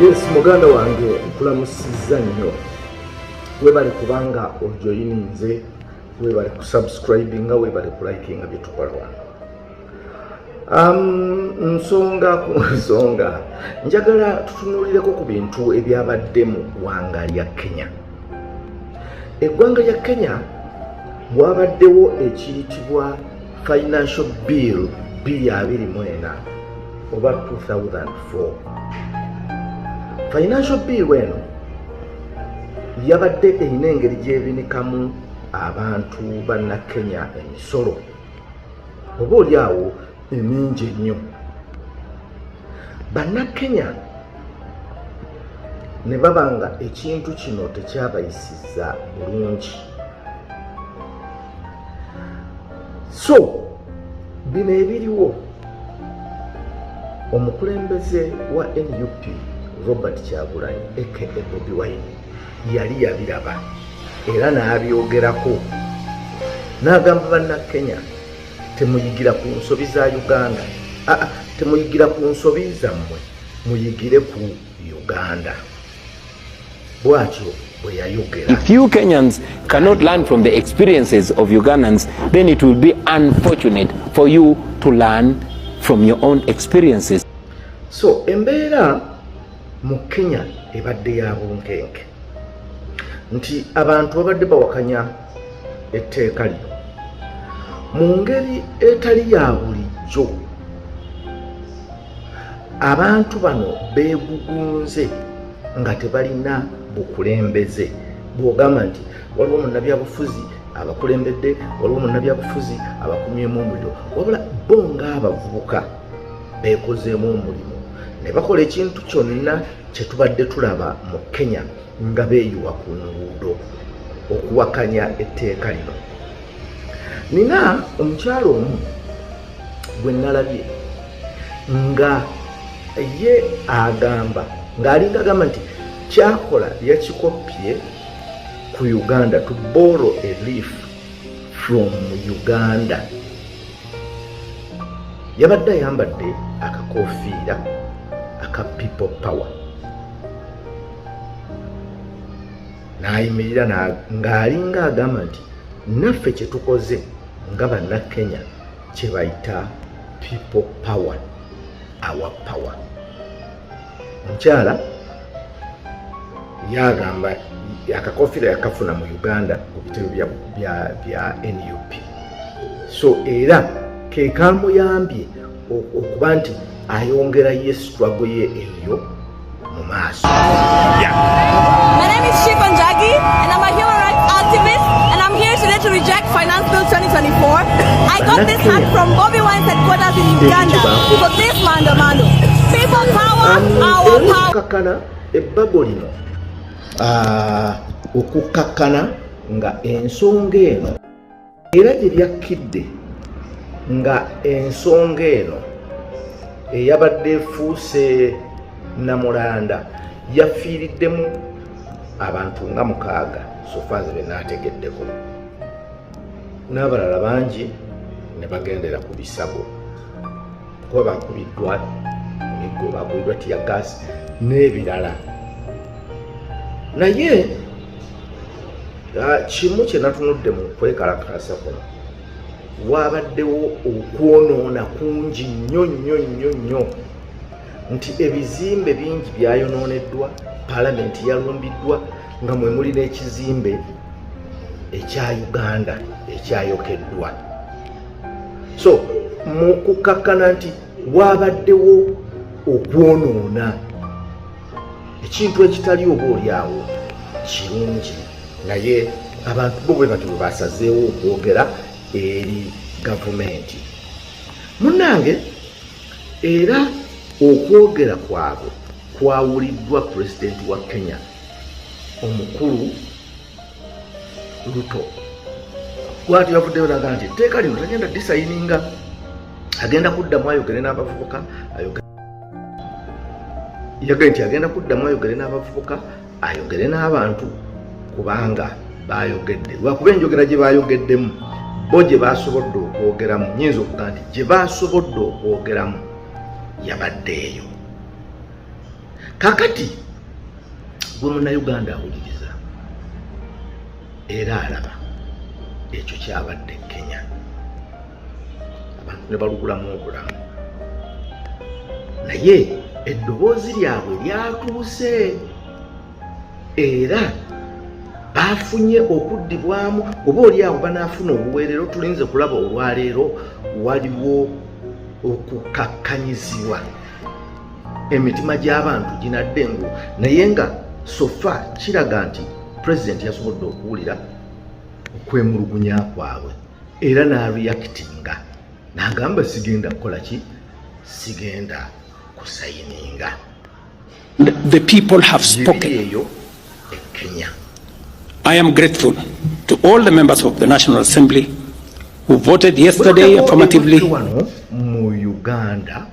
Yes, muganda wange nkulamusizza nnyo. Webale kubanga ojoyininze, webale kusubscribinga, webale kulikinga bye tukola wano. Nsonga ku nsonga njagala tutunuulireko ku bintu ebyabadde mu ggwanga lya Kenya. Eggwanga lya Kenya mwabaddewo ekiyitibwa Financial Bill 2024 oba 2004. Financial Bill eno yabadde erina engeri gy'ebinikamu abantu banna Kenya emisolo oba oliawo emingi ennyo. Bannakenya ne babanga ekintu kino tekyabayisizza bulungi. So bino ebiriwo omukulembeze wa NUP Robert Kyagulanyi aka Bobi Wine yali yabiraba era n'abyogerako n'agamba bannakenya temuyigira ku nsobi za Uganda, temuyigira ku nsobi zammwe, muyigire ku Uganda. Bwatyo bwe yayogera. If you Kenyans cannot learn from the experiences of Ugandans, then it will be unfortunate for you to learn from your own experiences. So embeera mu Kenya ebadde ya bunkenke nti abantu babadde bawakanya etteeka lino mu ngeri etali ya bulijjo. Abantu bano beegugunze nga tebalina bukulembeze. Bw'ogamba nti waliwo munnabyabufuzi abakulembedde, waliwo munnabyabufuzi abakumyemu omuliro, wabula bo ng'abavubuka beekozeemu omulimu ne bakola ekintu kyonna kye tubadde tulaba mu Kenya nga beeyiwa ku nguudo okuwakanya etteeka lino. Nina omukyalo omu gwe nalabye nga ye agamba ng'alinga agamba nti kyakola yakikoppye ku Uganda, to borrow a leaf from Uganda. Yabadde ayambadde akakofiira aka people power n'ayimirira ng'alinga agamba nti naffe kye tukoze nga bannakenya kye bayita people power, our power. Omukyala yagamba akakofiira yakafuna mu Uganda ku bitero bya NUP. So era ke kamuyambye okuba nti ayongera ye struggle ye eyo mu maaso. My name is Shiva Njagi and I'm a human rights activist and I'm here today to reject Finance Bill 2024. I got this hat from Bobi Wine's headquarters in Uganda. So this mandamano. People power, our power. Kakana ebbago lino okukakkana nga ensonga eno era gye lyakkidde nga ensonga eno eyabadde efuuse namulanda yafiiriddemu abantu nga 6 sofaze be naategeddeko n'abalala bangi ne bagendera ku bisago kuba bakubiddwa emiggo, bakubiddwa tiyagasi n'ebirala. Naye kimu kye natunudde mu kwekalakaasa kuno wabaddewo okwonoona kungi nnyo nti ebizimbe bingi byayonooneddwa, paalamenti yalumbiddwa nga mwe muli n'ekizimbe ekya Uganda ekyayokeddwa. So mu kukakkana nti wabaddewo okwonoona ekintu ekitali oba oliawo kirungi, naye abantu bo bwe batyo basazeewo okwogera eri gavumenti. Munnange era okwogera kwabwe kwawuliddwa pulezidenti wa Kenya omukulu Ruto. Bw'atyo yavuddeyo n'agamba nti etteeka lino tagenda disayininga, agenda kuddamu ayogere n'abavubuka, yagambye nti agenda kuddamu ayogere n'abavubuka, ayogere n'abantu kubanga bayogedde. Lwakuba enjogera gye bayogeddemu bo gye basobodde okwogeramu, nyinza okugaa nti gye basobodde okwogeramu yabadde eyo. kakati gwe munnayuganda awuliriza era alaba ekyo kyabadde Kenya, abantu ne balugulamu obulamu, naye eddoboozi lyabwe lyatuuse era bafunye okuddibwamu. Oba oli awo banaafuna obuweerero, tulinze kulaba olwaleero waliwo okukakkanyizibwa, emitima gy'abantu ginaddengu, naye nga sofa kiraga nti pulezidenti yasobodde okuwulira okwemulugunya kwabwe era n'areactinga n'agamba sigenda kukola ki, sigenda kusayininga. The people have spoken. eyo e Kenya. I am grateful to all the members of the National Assembly who voted yesterday affirmatively. Wano mu Uganda